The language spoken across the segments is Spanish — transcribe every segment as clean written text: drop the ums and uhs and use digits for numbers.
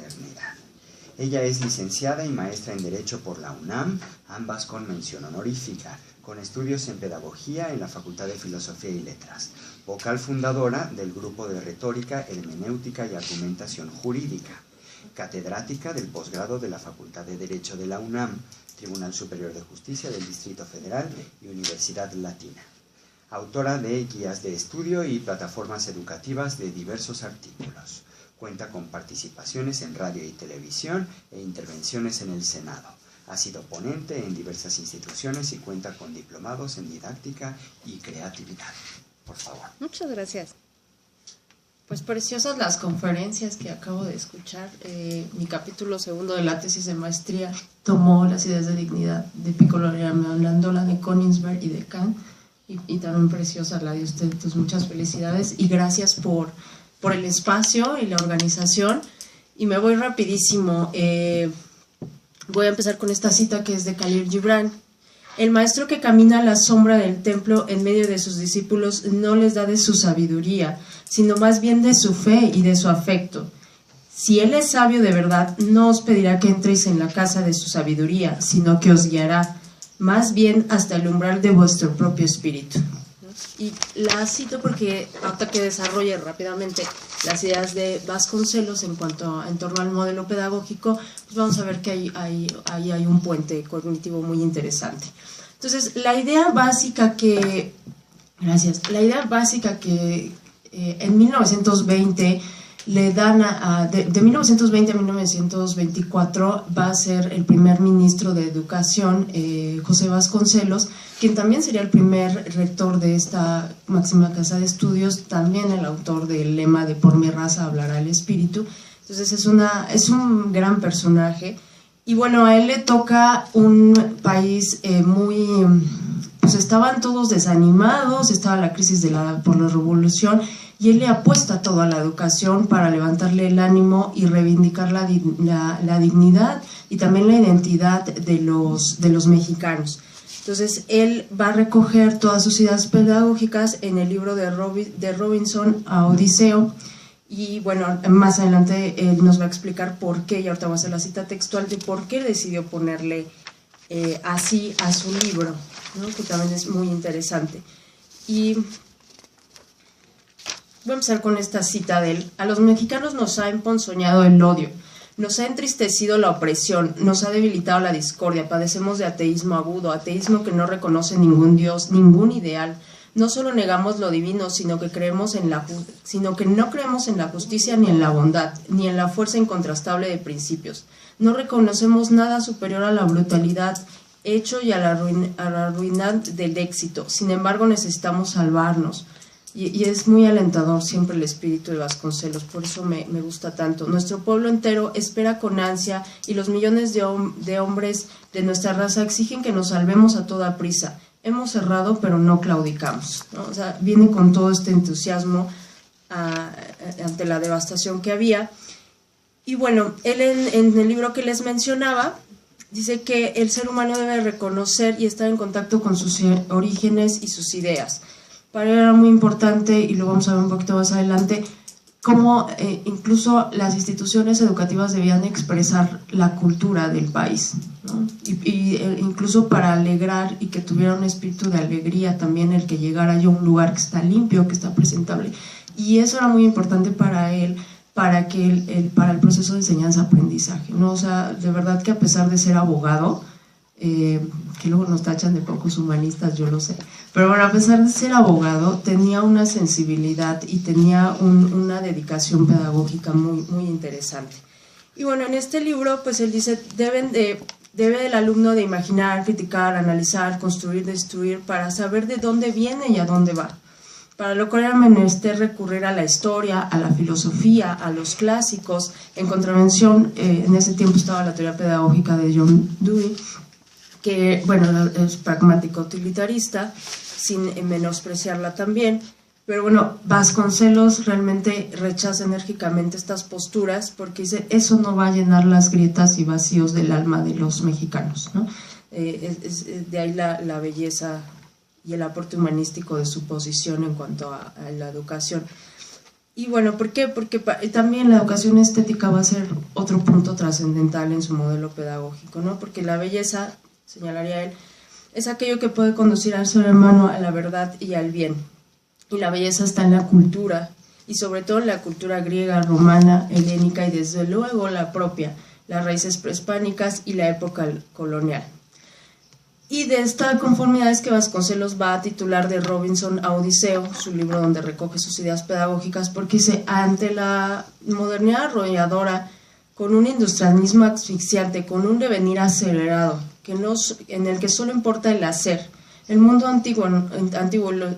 modernidad. Ella es licenciada y maestra en Derecho por la UNAM, ambas con mención honorífica, con estudios en Pedagogía en la Facultad de Filosofía y Letras, vocal fundadora del Grupo de Retórica, Hermenéutica y Argumentación Jurídica, catedrática del posgrado de la Facultad de Derecho de la UNAM, Tribunal Superior de Justicia del Distrito Federal y Universidad Latina, autora de guías de estudio y plataformas educativas de diversos artículos. Cuenta con participaciones en radio y televisión e intervenciones en el Senado. Ha sido ponente en diversas instituciones y cuenta con diplomados en didáctica y creatividad. Por favor. Muchas gracias. Pues preciosas las conferencias que acabo de escuchar. Mi capítulo segundo de la tesis de maestría tomó las ideas de dignidad de Piccolo Mirandola, de Königsberg y de Kant. Y también preciosa la de usted. Entonces, muchas felicidades y gracias por el espacio y la organización. Y me voy rapidísimo. Voy a empezar con esta cita que es de Khalil Gibran. El maestro que camina a la sombra del templo en medio de sus discípulos no les da de su sabiduría, sino más bien de su fe y de su afecto. Si él es sabio de verdad, no os pedirá que entréis en la casa de su sabiduría, sino que os guiará, más bien hasta el umbral de vuestro propio espíritu. Y la cito porque ahorita que desarrolle rápidamente las ideas de Vasconcelos en torno al modelo pedagógico, pues vamos a ver que ahí hay un puente cognitivo muy interesante. Entonces, la idea básica que en 1920 le dan de 1920 a 1924 va a ser el primer ministro de Educación, José Vasconcelos, quien también sería el primer rector de esta máxima casa de estudios, también el autor del lema de "Por mi raza hablará el espíritu". Entonces es un gran personaje. Y bueno, a él le toca un país pues estaban todos desanimados, estaba la crisis por la revolución, y él le apuesta todo a la educación para levantarle el ánimo y reivindicar la dignidad y también la identidad de los mexicanos. Entonces, él va a recoger todas sus ideas pedagógicas en el libro de Robinson a Odiseo, y bueno, más adelante él nos va a explicar por qué, y ahorita va a hacer la cita textual de por qué decidió ponerle así a su libro, ¿no? Que también es muy interesante. Y voy a empezar con esta cita de él. A los mexicanos nos ha emponzoñado el odio, nos ha entristecido la opresión, nos ha debilitado la discordia, padecemos de ateísmo agudo, ateísmo que no reconoce ningún Dios, ningún ideal. No solo negamos lo divino, sino que no creemos en la justicia ni en la bondad, ni en la fuerza incontrastable de principios. No reconocemos nada superior a la brutalidad, hecho y a la ruindad del éxito. Sin embargo, necesitamos salvarnos. Y es muy alentador siempre el espíritu de Vasconcelos, por eso me gusta tanto. Nuestro pueblo entero espera con ansia y los millones de hombres de nuestra raza exigen que nos salvemos a toda prisa. Hemos errado, pero no claudicamos, ¿no? O sea, viene con todo este entusiasmo ante la devastación que había. Y bueno, él en el libro que les mencionaba, dice que el ser humano debe reconocer y estar en contacto con sus orígenes y sus ideas. Para él era muy importante, y lo vamos a ver un poquito más adelante, cómo incluso las instituciones educativas debían expresar la cultura del país, ¿no? Y incluso para alegrar y que tuviera un espíritu de alegría también el que llegara yo a un lugar que está limpio, que está presentable. Y eso era muy importante para él, para el proceso de enseñanza-aprendizaje, ¿no? O sea, de verdad que a pesar de ser abogado, que luego nos tachan de pocos humanistas, yo lo sé, pero bueno, a pesar de ser abogado, tenía una sensibilidad y tenía una dedicación pedagógica muy, muy interesante. Y bueno, en este libro, pues él dice, debe el alumno de imaginar, criticar, analizar, construir, destruir, para saber de dónde viene y a dónde va. Para lo cual era menester recurrir a la historia, a la filosofía, a los clásicos. En contravención, en ese tiempo estaba la teoría pedagógica de John Dewey, que, bueno, es pragmático utilitarista, sin menospreciarla también. Pero bueno, Vasconcelos realmente rechaza enérgicamente estas posturas porque dice, eso no va a llenar las grietas y vacíos del alma de los mexicanos, ¿no? De ahí la belleza y el aporte humanístico de su posición en cuanto a la educación. Y bueno, ¿por qué? Porque también la educación estética va a ser otro punto trascendental en su modelo pedagógico, ¿no? Porque la belleza, señalaría él, es aquello que puede conducir al ser humano a la verdad y al bien. Y la belleza está en la cultura, y sobre todo en la cultura griega, romana, helénica y desde luego la propia, las raíces prehispánicas y la época colonial. Y de esta conformidad es que Vasconcelos va a titular de Robinson a Odiseo, su libro donde recoge sus ideas pedagógicas, porque dice, ante la modernidad arrolladora, con un industrialismo asfixiante, con un devenir acelerado, en el que solo importa el hacer, el mundo antiguo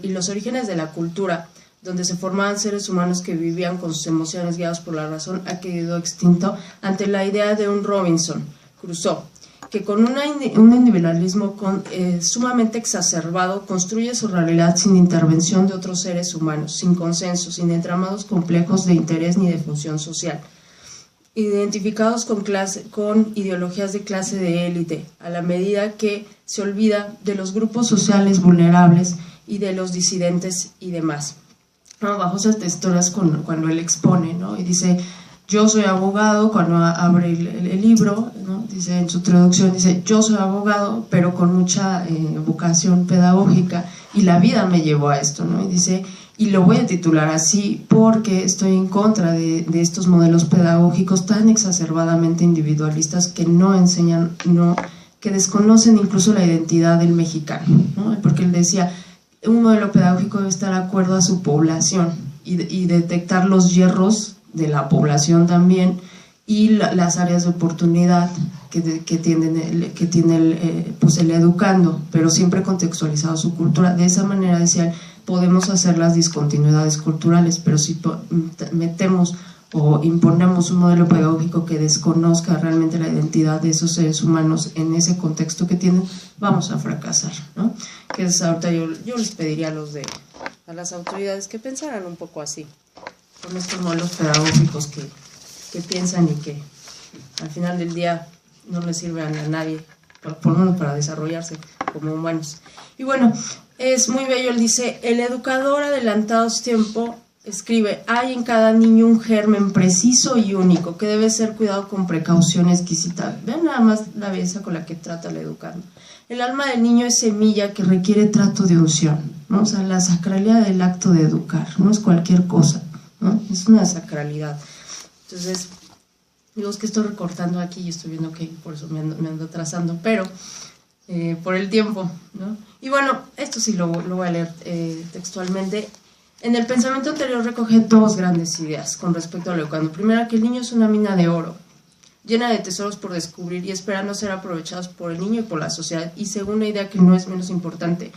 y los orígenes de la cultura, donde se formaban seres humanos que vivían con sus emociones guiados por la razón, ha quedado extinto ante la idea de un Robinson Crusoe, que con un individualismo sumamente exacerbado construye su realidad sin intervención de otros seres humanos, sin consenso, sin entramados complejos de interés ni de función social, identificados con ideologías de clase de élite, a la medida que se olvida de los grupos sociales vulnerables y de los disidentes y demás. Bajo esas texturas cuando él expone, ¿no? Y dice, yo soy abogado, cuando abre el libro, ¿no? Dice en su introducción, dice, yo soy abogado, pero con mucha vocación pedagógica, y la vida me llevó a esto, ¿no? Y dice, y lo voy a titular así porque estoy en contra de estos modelos pedagógicos tan exacerbadamente individualistas que no enseñan, que desconocen incluso la identidad del mexicano, ¿no? Porque él decía, un modelo pedagógico debe estar de acuerdo a su población y detectar los hierros de la población también y las áreas de oportunidad que tiene pues el educando, pero siempre contextualizado a su cultura. De esa manera, decía, podemos hacer las discontinuidades culturales, pero si metemos o imponemos un modelo pedagógico que desconozca realmente la identidad de esos seres humanos en ese contexto que tienen, vamos a fracasar, ¿no? Que es ahorita yo les pediría a las autoridades que pensaran un poco así, con estos modelos pedagógicos que piensan y que al final del día no les sirven a nadie, por lo menos para desarrollarse como humanos. Y bueno, es muy bello, él dice, el educador adelantado a su tiempo escribe, hay en cada niño un germen preciso y único que debe ser cuidado con precaución exquisita. Vean nada más la belleza con la que trata el educando. El alma del niño es semilla que requiere trato de unción, ¿no? O sea, la sacralidad del acto de educar, no es cualquier cosa, ¿no? Es una sacralidad. Entonces, digo, es que estoy recortando aquí y estoy viendo que por eso me ando atrasando, pero por el tiempo, ¿no? Y bueno, esto sí lo voy a leer textualmente. En el pensamiento anterior recoge dos grandes ideas con respecto al educando. Primera, que el niño es una mina de oro, llena de tesoros por descubrir y esperando ser aprovechados por el niño y por la sociedad. Y segunda idea, que no es menos importante,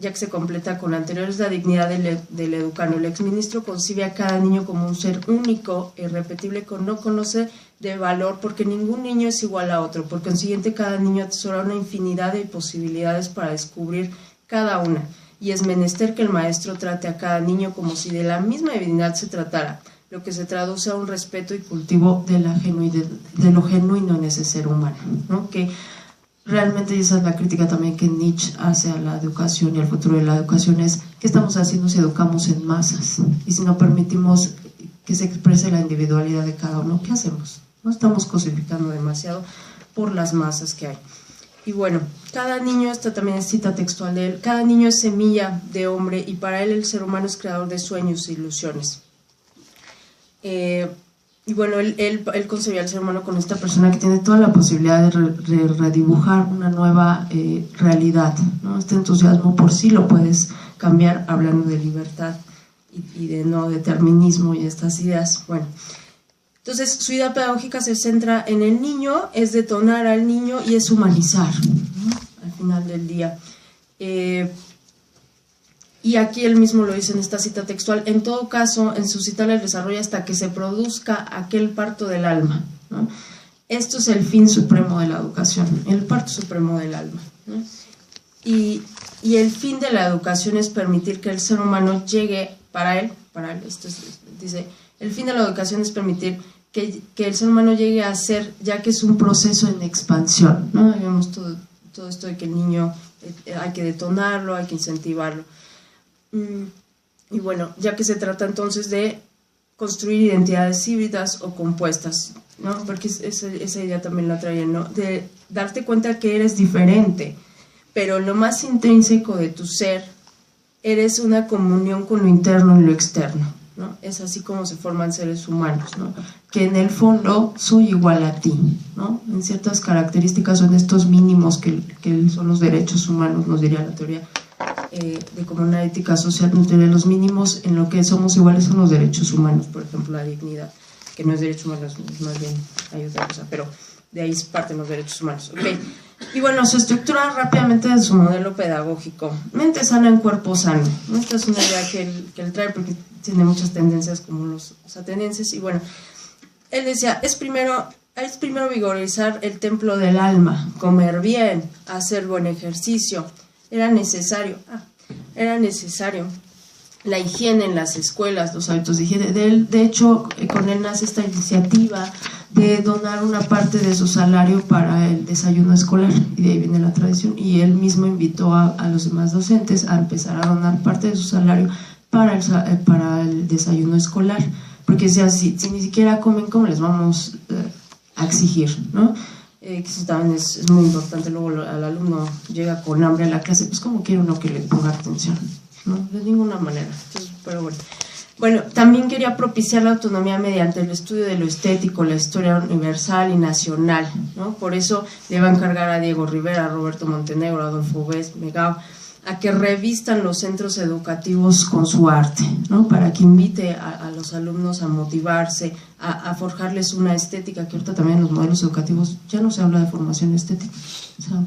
ya que se completa con la anterior, es la dignidad del educando. El exministro concibe a cada niño como un ser único e irrepetible que no conoce de valor, porque ningún niño es igual a otro. Por consiguiente, cada niño atesora una infinidad de posibilidades para descubrir cada una. Y es menester que el maestro trate a cada niño como si de la misma divinidad se tratara, lo que se traduce a un respeto y cultivo de lo genuino en ese ser humano, ¿no? Que realmente esa es la crítica también que Nietzsche hace a la educación y al futuro de la educación, es ¿qué estamos haciendo si educamos en masas? Y si no permitimos que se exprese la individualidad de cada uno, ¿qué hacemos? No estamos cosificando demasiado por las masas que hay. Y bueno, cada niño, esta también es cita textual de él, cada niño es semilla de hombre y para él el ser humano es creador de sueños e ilusiones. Y bueno, él concebía al ser humano con esta persona que tiene toda la posibilidad de redibujar una nueva realidad, ¿no? Este entusiasmo por sí lo puedes cambiar hablando de libertad y de no determinismo y estas ideas. Bueno, entonces su idea pedagógica se centra en el niño, es detonar al niño y es humanizar, ¿no? Al final del día. Y aquí él mismo lo dice en esta cita textual, en todo caso, en su cita el desarrolla hasta que se produzca aquel parto del alma, ¿no? Esto es el fin supremo de la educación, el parto supremo del alma, ¿no? Y el fin de la educación es permitir que el ser humano llegue, para él dice, el fin de la educación es permitir que el ser humano llegue a ser, ya que es un proceso en expansión, ¿no? Vemos todo esto de que el niño hay que detonarlo, hay que incentivarlo. Y bueno, ya que se trata entonces de construir identidades híbridas o compuestas, ¿no? Porque esa idea también la traía, ¿no? De darte cuenta que eres diferente, pero lo más intrínseco de tu ser, eres una comunión con lo interno y lo externo, ¿no? Es así como se forman seres humanos, ¿no? Que en el fondo soy igual a ti, ¿no? En ciertas características son estos mínimos que son los derechos humanos, nos diría la teoría de como una ética social, entre los mínimos en lo que somos iguales son los derechos humanos, por ejemplo la dignidad, que no es derecho humano, es más bien hay otra cosa, pero de ahí parten los derechos humanos. Okay. Y bueno, se estructura rápidamente de su modelo pedagógico, mente sana en cuerpo sano, ¿no? Esta es una idea que él trae porque tiene muchas tendencias como los atenienses, y bueno, él decía, es primero vigorizar el templo del alma, comer bien, hacer buen ejercicio. Era necesario la higiene en las escuelas, los hábitos de higiene. De hecho, con él nace esta iniciativa de donar una parte de su salario para el desayuno escolar, y de ahí viene la tradición, y él mismo invitó a los demás docentes a empezar a donar parte de su salario para el desayuno escolar, porque decía, si ni siquiera comen, ¿cómo les vamos a exigir, ¿no? Que eso también es muy importante. Luego al alumno llega con hambre a la clase, pues ¿cómo quiere uno que le ponga atención? No, de ninguna manera. Entonces, pero bueno, también quería propiciar la autonomía mediante el estudio de lo estético, la historia universal y nacional, ¿no? Por eso le va a encargar a Diego Rivera, a Roberto Montenegro, a Adolfo Bes, Megao, a que revistan los centros educativos con su arte, ¿no? Para que invite a los alumnos a motivarse, a forjarles una estética, que ahorita también en los modelos educativos ya no se habla de formación estética. O sea,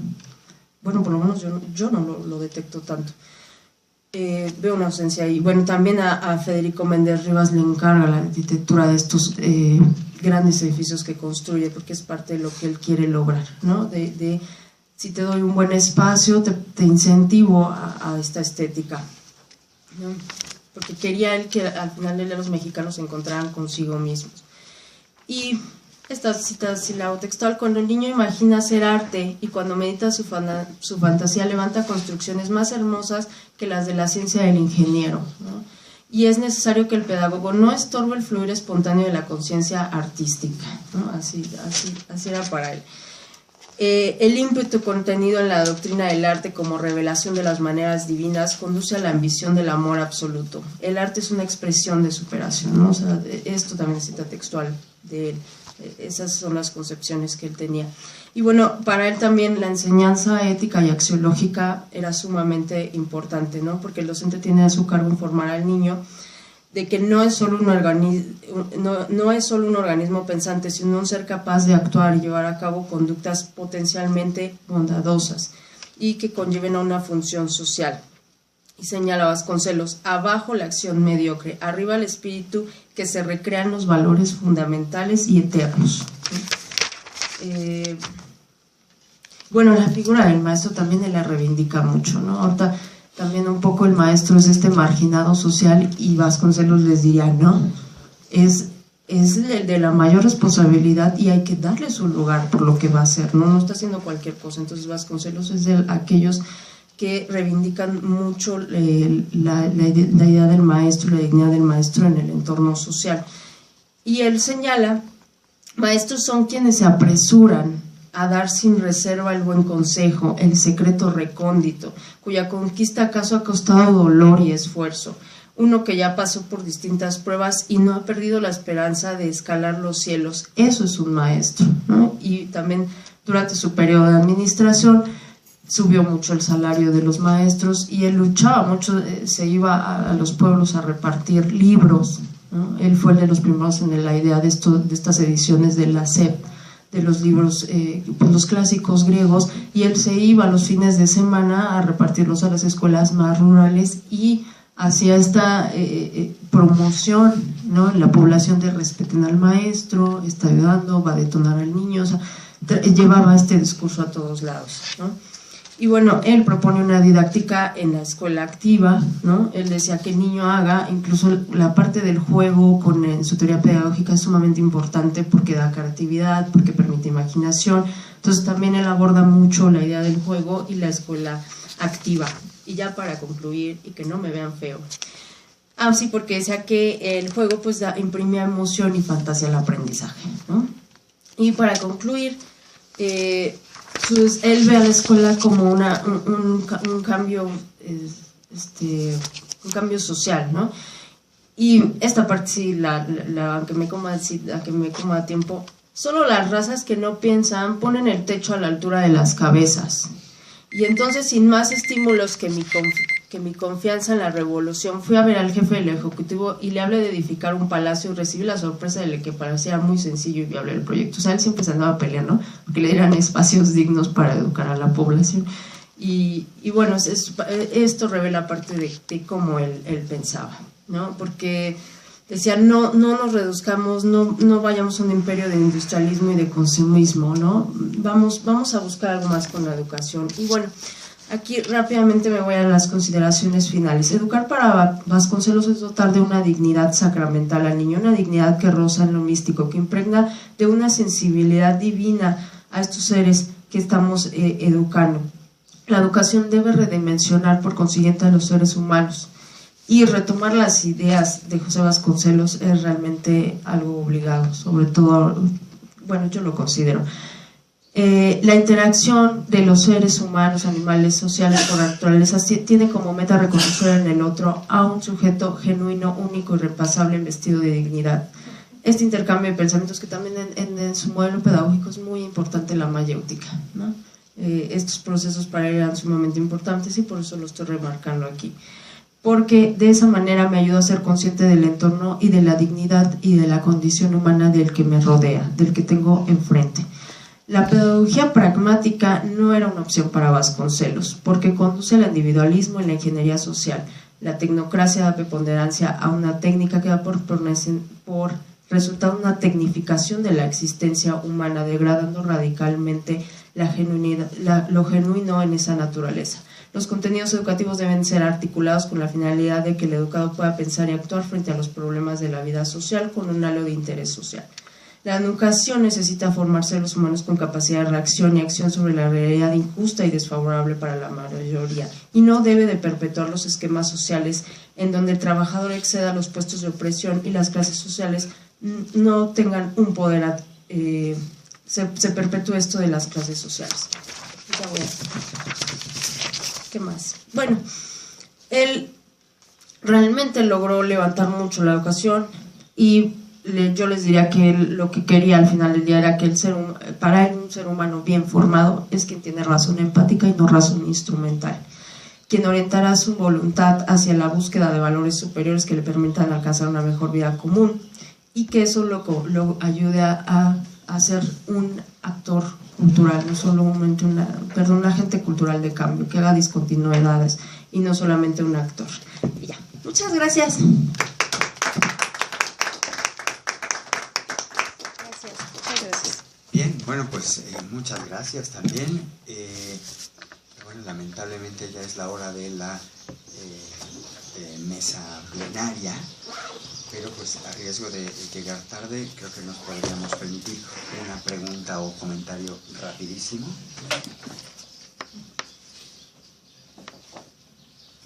bueno, por lo menos yo no lo detecto tanto. Veo una ausencia ahí. Bueno, también a Federico Méndez Rivas le encarga la arquitectura de estos grandes edificios que construye, porque es parte de lo que él quiere lograr, ¿no? Si te doy un buen espacio, te incentivo a esta estética, ¿no? Porque quería él que al final de los mexicanos se encontraran consigo mismos. Y esta cita, si la hago textual, cuando el niño imagina hacer arte y cuando medita su fantasía, levanta construcciones más hermosas que las de la ciencia del ingeniero, ¿no? Y es necesario que el pedagogo no estorbe el fluir espontáneo de la conciencia artística, ¿no? Así era para él. El ímpetu contenido en la doctrina del arte como revelación de las maneras divinas conduce a la ambición del amor absoluto. El arte es una expresión de superación, ¿no? O sea, esto también es cita textual de él. Esas son las concepciones que él tenía. Y bueno, para él también la enseñanza ética y axiológica era sumamente importante, ¿no? Porque el docente tiene a su cargo informar al niño de que no es solo un organismo pensante, sino un ser capaz de actuar y llevar a cabo conductas potencialmente bondadosas y que conlleven a una función social. Y señala Vasconcelos, abajo la acción mediocre, arriba el espíritu que se recrean los valores fundamentales y eternos. Bueno, la figura del maestro también él la reivindica mucho, ¿no? Ahorita también un poco el maestro es este marginado social, y Vasconcelos les diría, no, es el de la mayor responsabilidad y hay que darle su lugar por lo que va a hacer, no está haciendo cualquier cosa. Entonces Vasconcelos es de aquellos que reivindican mucho la idea del maestro, la dignidad del maestro en el entorno social. Y él señala, maestros son quienes se apresuran a dar sin reserva el buen consejo, el secreto recóndito, cuya conquista acaso ha costado dolor y esfuerzo. Uno que ya pasó por distintas pruebas y no ha perdido la esperanza de escalar los cielos. Eso es un maestro, ¿no? Y también durante su periodo de administración subió mucho el salario de los maestros y él luchaba mucho, se iba a los pueblos a repartir libros, ¿no? Él fue de los primeros en la idea de estas ediciones de la SEP, de los libros, pues los clásicos griegos, y él se iba los fines de semana a repartirlos a las escuelas más rurales y hacía esta promoción, ¿no?, en la población de respeten al maestro, está ayudando, va a detonar al niño, o sea, llevaba este discurso a todos lados, ¿no? Y bueno, él propone una didáctica en la escuela activa, ¿no? Él decía que el niño haga, incluso la parte del juego en su teoría pedagógica es sumamente importante porque da creatividad, porque permite imaginación. Entonces también él aborda mucho la idea del juego y la escuela activa. Y ya para concluir, y que no me vean feo, Ah, sí, porque decía que el juego pues imprimía emoción y fantasía al aprendizaje, ¿no? Y para concluir, él ve a la escuela como un cambio, un cambio social, ¿no? Y esta parte sí, la que me coma a tiempo, solo las razas que no piensan ponen el techo a la altura de las cabezas. Y entonces, sin más estímulos que mi confianza en la revolución, fui a ver al jefe del ejecutivo y le hablé de edificar un palacio y recibí la sorpresa de que parecía muy sencillo y viable el proyecto. O sea, él siempre se andaba peleando porque le dieran espacios dignos para educar a la población. Y bueno, esto revela parte de cómo él pensaba, ¿no? Porque decía, no nos reduzcamos, no vayamos a un imperio de industrialismo y de consumismo, ¿no? Vamos a buscar algo más con la educación. Y bueno, aquí rápidamente me voy a las consideraciones finales. Educar para Vasconcelos es dotar de una dignidad sacramental al niño, una dignidad que roza en lo místico, que impregna de una sensibilidad divina a estos seres que estamos educando. La educación debe redimensionar por consiguiente a los seres humanos. Y retomar las ideas de José Vasconcelos es realmente algo obligado, sobre todo, bueno, yo lo considero. La interacción de los seres humanos, animales, sociales con la naturaleza tiene como meta reconocer en el otro a un sujeto genuino, único y irreemplazable, investido de dignidad. Este intercambio de pensamientos, que también en su modelo pedagógico es muy importante la mayéutica, ¿no? Estos procesos para él eran sumamente importantes y por eso lo estoy remarcando aquí. Porque de esa manera me ayuda a ser consciente del entorno y de la dignidad y de la condición humana del que me rodea, del que tengo enfrente. La pedagogía pragmática no era una opción para Vasconcelos, porque conduce al individualismo y la ingeniería social. La tecnocracia da preponderancia a una técnica que da por resultado una tecnificación de la existencia humana, degradando radicalmente lo genuino en esa naturaleza. Los contenidos educativos deben ser articulados con la finalidad de que el educado pueda pensar y actuar frente a los problemas de la vida social con un halo de interés social. La educación necesita formar seres humanos con capacidad de reacción y acción sobre la realidad injusta y desfavorable para la mayoría, y no debe de perpetuar los esquemas sociales en donde el trabajador exceda los puestos de opresión y las clases sociales no tengan un poder, se perpetúe esto de las clases sociales. ¿Qué más? Bueno, él realmente logró levantar mucho la educación y yo les diría que lo que quería al final del día era que para él un ser humano bien formado es quien tiene razón empática y no razón instrumental, quien orientará su voluntad hacia la búsqueda de valores superiores que le permitan alcanzar una mejor vida común y que eso lo ayude a ser un actor cultural, no solamente un agente cultural de cambio, que haga discontinuidades y no solamente un actor. Y ya, muchas gracias. Bien, bueno, pues muchas gracias también. Bueno, lamentablemente ya es la hora de la mesa plenaria, pero pues a riesgo de llegar tarde, creo que nos podríamos permitir una pregunta o comentario rapidísimo.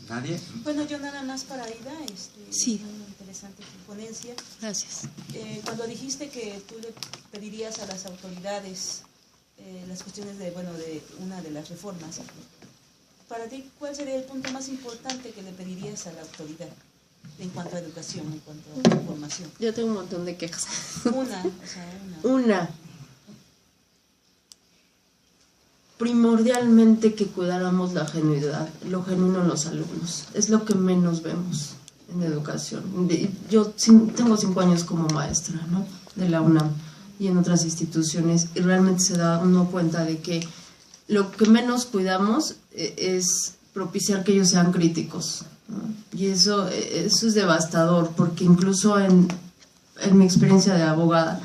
¿Nadie? Bueno, yo nada más para Aida, sí. Muy interesante tu ponencia. Gracias. Cuando dijiste que tú le pedirías a las autoridades las cuestiones de una de las reformas, para ti, ¿cuál sería el punto más importante que le pedirías a la autoridad en cuanto a educación, en cuanto a formación? Yo tengo un montón de quejas. Una. Primordialmente que cuidáramos la genuidad, lo genuino en los alumnos. Es lo que menos vemos en educación. Yo tengo 5 años como maestra, ¿no?, de la UNAM y en otras instituciones, y realmente se da uno cuenta de que lo que menos cuidamos es propiciar que ellos sean críticos, ¿no? Y eso es devastador, porque incluso en mi experiencia de abogada,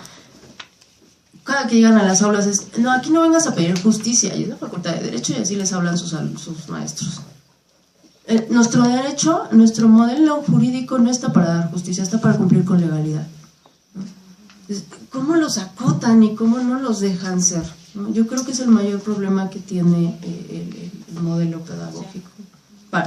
cada que llegan a las aulas es, no, aquí no vengas a pedir justicia, y es la facultad de Derecho y así les hablan sus maestros. Nuestro derecho, nuestro modelo jurídico no está para dar justicia, está para cumplir con legalidad, ¿no? ¿Cómo los acotan y cómo no los dejan ser, ¿no? Yo creo que es el mayor problema que tiene el modelo pedagógico,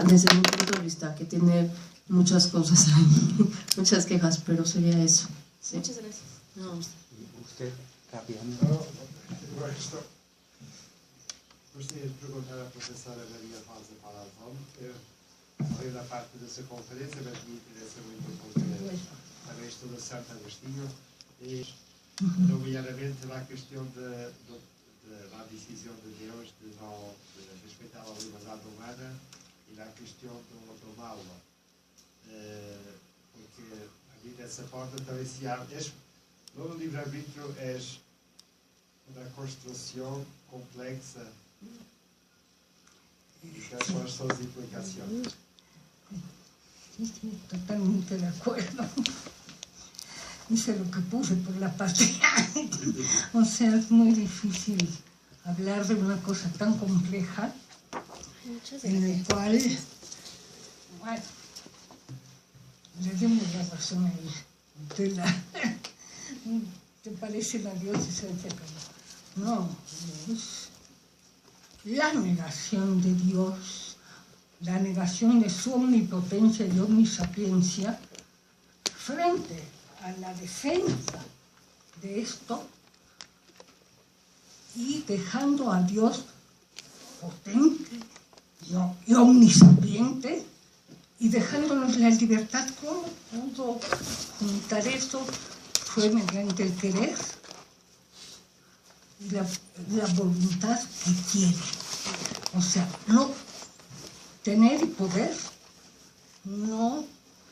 desde mi punto de vista, que tiene muchas cosas ahí, muchas quejas, pero sería eso. Sí. Muchas gracias. No. Usted, rápidamente. Gostaria de perguntar à professora Maria Rosa Palazón, foi na parte da sua conferência, mas me interessa muito porque também estou a Santo Agostinho, e nomeadamente na questão da decisão de Deus de não respeitar a liberdade humana e na questão do mal. Porque ali nessa porta também se abre. No livre-arbítrio é uma construção complexa. ¿Cuáles son las implicaciones? Sí, totalmente de acuerdo. Hice lo que pude por la parte. O sea, es muy difícil hablar de una cosa tan compleja en la cual, bueno, le dimos la razón ahí. ¿Te parece la Dios? No, es la negación de Dios, la negación de su omnipotencia y omnisapiencia frente a la defensa de esto y dejando a Dios potente y omnisapiente y dejándonos la libertad. ¿Cómo pudo juntar eso? Fue mediante el querer y la voluntad que quiere. O sea, no tener y poder no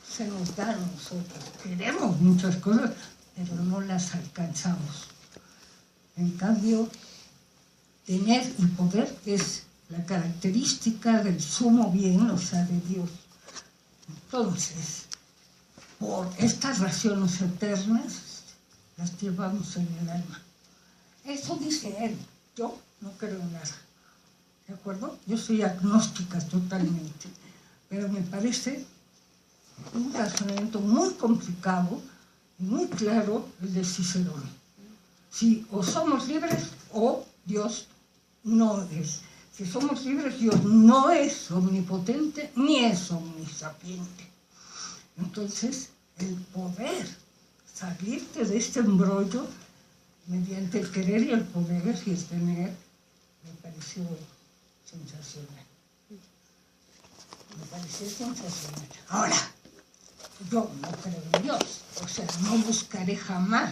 se nos da a nosotros. Queremos muchas cosas, pero no las alcanzamos. En cambio, tener y poder es la característica del sumo bien, o sea, de Dios. Entonces, por estas razones eternas, las llevamos en el alma. Eso dice él. Yo no creo en nada. ¿De acuerdo? Yo soy agnóstica totalmente. Pero me parece un razonamiento muy complicado y muy claro el de Cicerón. Si o somos libres o Dios no es. Si somos libres, Dios no es omnipotente ni es omnisapiente. Entonces, el poder salirte de este embrollo mediante el querer y el poder y el tener, me pareció sensacional. Me pareció sensacional. Ahora, yo no creo en Dios, o sea, no buscaré jamás